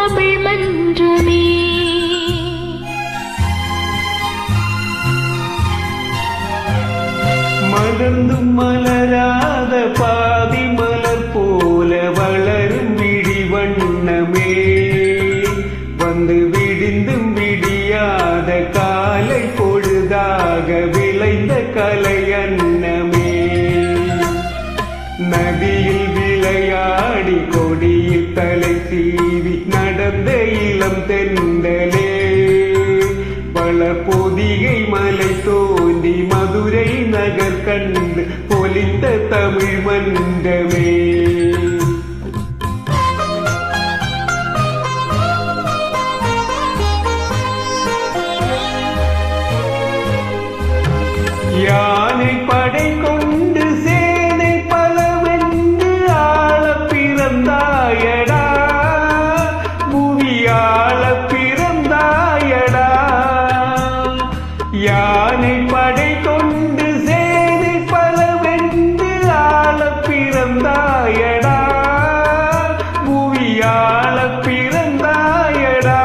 தமிழ் மன்றமே. மலர்ந்தும் மலராத பாதி மலர் போல வளரும் விழி வண்ணமே, வந்து விடிந்தும் விடியாத காலை பொழுதாக விளைந்த கலையன்னமே. நதியில் விளையாடி கொடியில் தலை சீவி நடந்த இளம் தென்றலே, பல பொதிகை மலை தோண்டி மதுரை நகர் கண்டு பொலிந்த தமிழ் மன்றமே. யானை படை கொண்டு சேனை பலவென்று ஆள பிறந்தாயடா, புவியாள பிறந்தாயடா. யானை படை கொண்டு சேனை பலவென்று ஆள பிறந்தாயடா, புவியாள பிறந்தாயடா.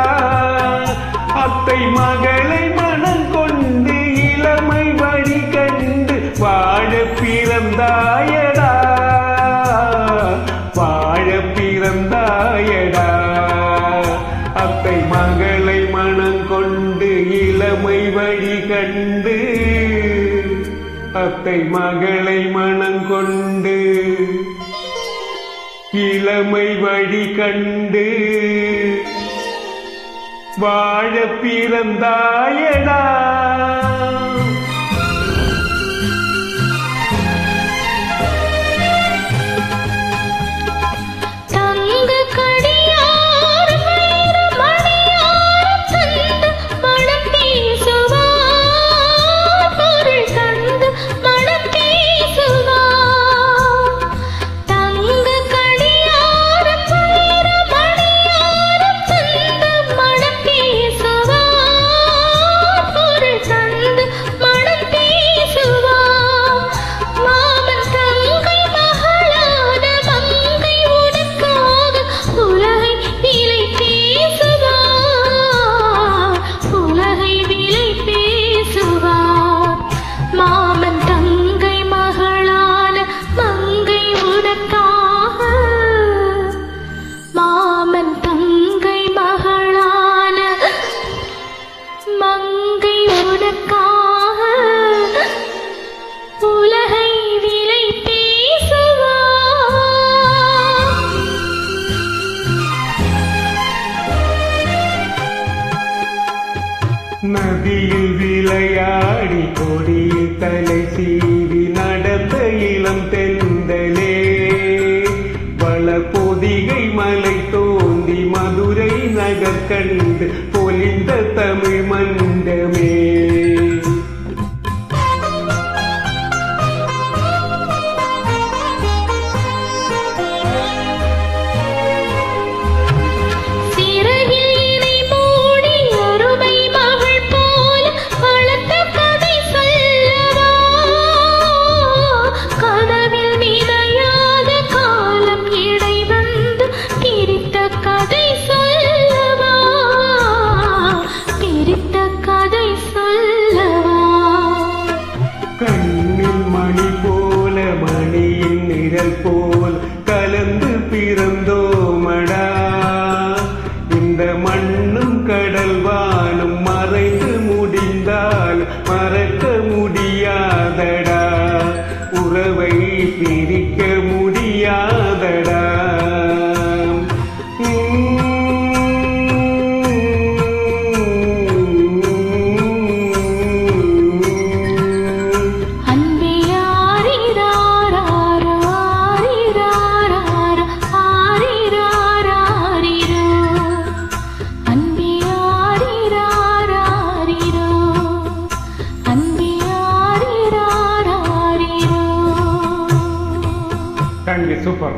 அத்தை மகளை மனம் கொண்டு இளமை வழி கண்டு வாழ பிறந்தாயடா, வாழ பிறந்தாயடா. அத்தை மகளை மனம் கொண்டு இளமை வழி கண்டு, அத்தை மகளை மனம் கொண்டு இளமை வழி கண்டு வாழ பிறந்தாயடா. நதியில் விளையாடி கொடியில் தலை சீவி நடந்த இளம் தென்றலே, பல பொதிகை மலை தோண்டி மதுரை நகர் கண்டு பொலிந்த தமிழ் மன்றமே. கண்ணில் மணி போல மணியின் நிழல் போல் கலந்து பிறந்தோமடா, இந்த மண்ணும் கடல் வானும் மறைந்து முடிந்தால் மறக்க முடியாதடா, உறவை பிரிக்க முடியாதடா. Super.